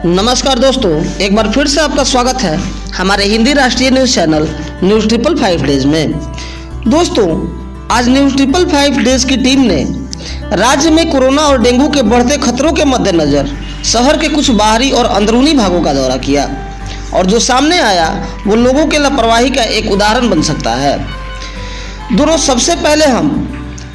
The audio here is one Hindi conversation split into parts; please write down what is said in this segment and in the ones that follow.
नमस्कार दोस्तों, एक बार फिर से आपका स्वागत है हमारे हिंदी राष्ट्रीय न्यूज़ चैनल न्यूज़ 555 डेज में। दोस्तों, आज न्यूज़ 555 डेज की टीम ने राज्य में कोरोना और डेंगू के बढ़ते खतरों के मद्देनज़र शहर के कुछ बाहरी और अंदरूनी भागों का दौरा किया और जो सामने आया वो लोगों के लापरवाही का एक उदाहरण बन सकता है। दोनों, सबसे पहले हम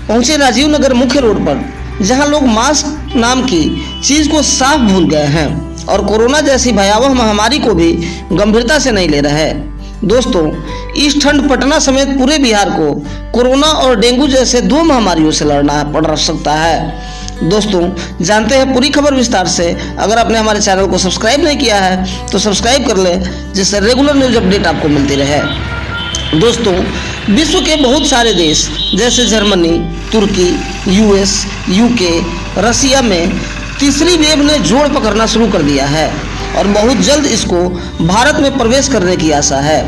पहुंचे राजीव नगर मुख्य रोड पर, जहां लोग मास्क नाम की चीज़ को साफ भूल गए हैं और कोरोना जैसी भयावह महामारी को भी गंभीरता से नहीं ले रहे हैं। दोस्तों, इस ठंड पटना समेत पूरे बिहार को कोरोना और डेंगू जैसे दो महामारियों से लड़ना पड़ सकता है। दोस्तों, जानते हैं पूरी खबर विस्तार से। अगर आपने हमारे चैनल को सब्सक्राइब नहीं किया है तो सब्सक्राइब कर लें, जिससे रेगुलर न्यूज अपडेट आपको मिलती रहे। दोस्तों, विश्व के बहुत सारे देश जैसे जर्मनी, तुर्की, यूएस, यूके, रसिया में तीसरी वेव ने जोर पकड़ना शुरू कर दिया है और बहुत जल्द इसको भारत में प्रवेश करने की आशा है।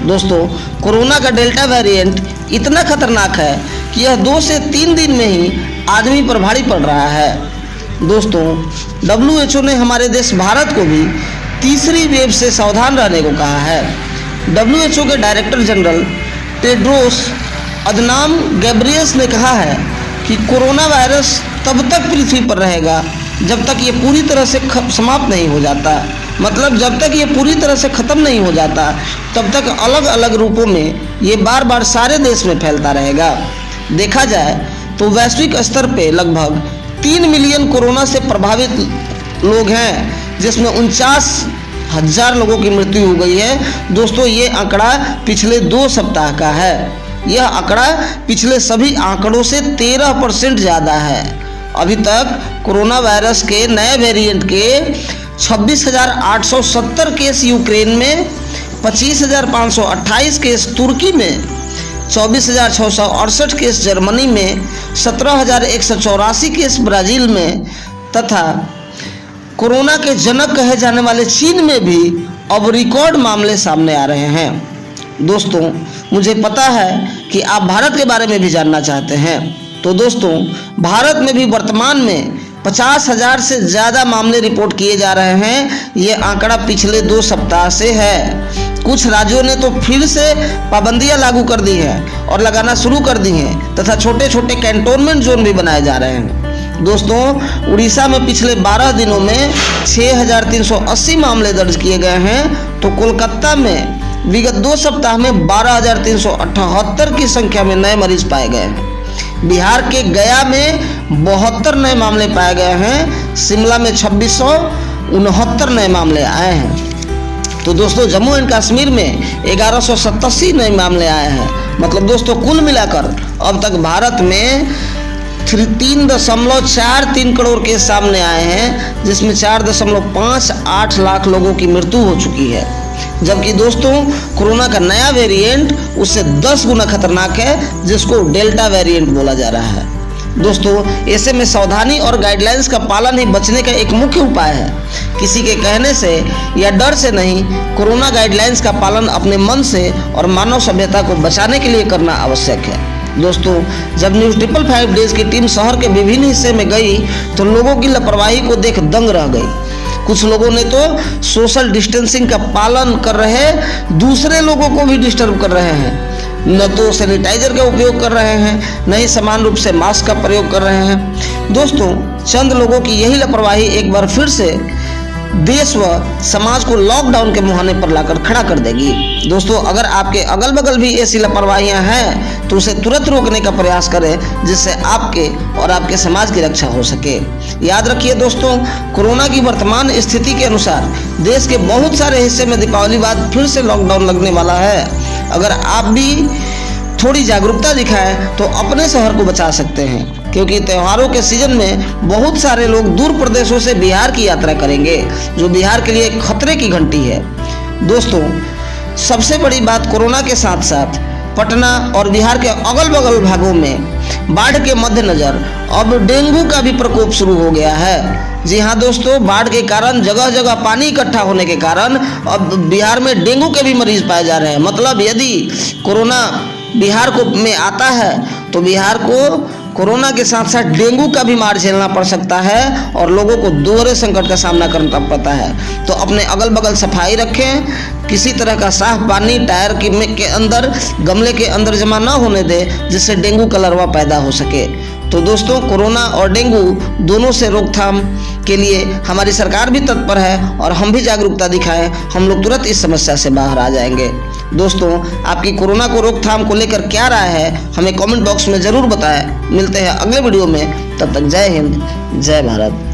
दोस्तों, कोरोना का डेल्टा वेरिएंट इतना खतरनाक है कि यह 2 से 3 दिन में ही आदमी पर भारी पड़ रहा है। दोस्तों, WHO ने हमारे देश भारत को भी तीसरी वेव से सावधान रहने को कहा है। WHO के डायरेक्टर जनरल टेड्रोस अदनाम गैब्रियस ने कहा है कि कोरोना वायरस तब तक पृथ्वी पर रहेगा जब तक ये पूरी तरह से समाप्त नहीं हो जाता। मतलब जब तक ये पूरी तरह से ख़त्म नहीं हो जाता तब तक अलग अलग रूपों में ये बार बार सारे देश में फैलता रहेगा। देखा जाए तो वैश्विक स्तर पे लगभग 3 मिलियन कोरोना से प्रभावित लोग हैं, जिसमें 49,000 लोगों की मृत्यु हो गई है। दोस्तों, ये आंकड़ा पिछले 2 सप्ताह का है। यह आंकड़ा पिछले सभी आंकड़ों से 13% ज़्यादा है। अभी तक कोरोना वायरस के नए वेरिएंट के 26,870 केस यूक्रेन में, 25,528 केस तुर्की में, 24,668 केस जर्मनी में, 17,184 केस ब्राज़ील में तथा कोरोना के जनक कहे जाने वाले चीन में भी अब रिकॉर्ड मामले सामने आ रहे हैं। दोस्तों, मुझे पता है कि आप भारत के बारे में भी जानना चाहते हैं। तो दोस्तों, भारत में भी वर्तमान में 50,000 से ज़्यादा मामले रिपोर्ट किए जा रहे हैं। ये आंकड़ा पिछले 2 सप्ताह से है। कुछ राज्यों ने तो फिर से पाबंदियां लागू कर दी हैं और लगाना शुरू कर दी हैं तथा छोटे छोटे कैंटोनमेंट जोन भी बनाए जा रहे हैं। दोस्तों, उड़ीसा में पिछले 12 दिनों में 6,380 मामले दर्ज किए गए हैं, तो कोलकाता में विगत 2 सप्ताह में 12,378 की संख्या में नए मरीज पाए गए हैं। बिहार के गया में 72 नए मामले पाए गए हैं। शिमला में 2669 नए मामले आए हैं। तो दोस्तों, जम्मू एंड कश्मीर में 1187 नए मामले आए हैं। मतलब दोस्तों, कुल मिलाकर अब तक भारत में 3.43 करोड़ केस सामने आए हैं, जिसमें 4.58 लाख लोगों की मृत्यु हो चुकी है। जबकि दोस्तों, कोरोना का नया वेरिएंट उससे 10 गुना खतरनाक है, जिसको डेल्टा वेरिएंट बोला जा रहा है। दोस्तों, ऐसे में सावधानी और गाइडलाइंस का पालन ही बचने का एक मुख्य उपाय है। किसी के कहने से या डर से नहीं, कोरोना गाइडलाइंस का पालन अपने मन से और मानव सभ्यता को बचाने के लिए करना आवश्यक है। दोस्तों, जब न्यूज़ 555 डेज की टीम शहर के विभिन्न हिस्से में गई तो लोगों की लापरवाही को देख दंग रह गई। कुछ लोगों ने तो सोशल डिस्टेंसिंग का पालन कर रहे दूसरे लोगों को भी डिस्टर्ब कर रहे हैं। न तो सैनिटाइजर का उपयोग कर रहे हैं, न ही समान रूप से मास्क का प्रयोग कर रहे हैं। दोस्तों, चंद लोगों की यही लापरवाही एक बार फिर से देश व समाज को लॉकडाउन के मुहाने पर लाकर खड़ा कर देगी। दोस्तों, अगर आपके अगल बगल भी ऐसी लापरवाहियां हैं तो उसे तुरंत रोकने का प्रयास करें, जिससे आपके और आपके समाज की रक्षा हो सके। याद रखिए दोस्तों, कोरोना की वर्तमान स्थिति के अनुसार देश के बहुत सारे हिस्से में दीपावली बाद फिर से लॉकडाउन लगने वाला है। अगर आप भी थोड़ी जागरूकता दिखाएं तो अपने शहर को बचा सकते हैं, क्योंकि त्योहारों के सीजन में बहुत सारे लोग दूर प्रदेशों से बिहार की यात्रा करेंगे, जो बिहार के लिए खतरे की घंटी है। दोस्तों, सबसे बड़ी बात, कोरोना के साथ साथ पटना और बिहार के अगल बगल भागों में बाढ़ के मद्देनजर अब डेंगू का भी प्रकोप शुरू हो गया है। जी हाँ दोस्तों, बाढ़ के कारण जगह जगह पानी इकट्ठा होने के कारण अब बिहार में डेंगू के भी मरीज पाए जा रहे हैं। मतलब यदि कोरोना बिहार को में आता है तो बिहार को कोरोना के साथ साथ डेंगू का भी मार झेलना पड़ सकता है और लोगों को दोहरे संकट का सामना करना पड़ता है। तो अपने अगल बगल सफाई रखें, किसी तरह का साफ पानी टायर के अंदर, गमले के अंदर जमा ना होने दें जिससे डेंगू का लार्वा पैदा हो सके। तो दोस्तों, कोरोना और डेंगू दोनों से रोकथाम के लिए हमारी सरकार भी तत्पर है और हम भी जागरूकता दिखाएं, हम लोग तुरंत इस समस्या से बाहर आ जाएंगे। दोस्तों, आपकी कोरोना को रोकथाम को लेकर क्या राय है हमें कमेंट बॉक्स में ज़रूर बताएं। मिलते हैं अगले वीडियो में, तब तक जय हिंद, जय भारत।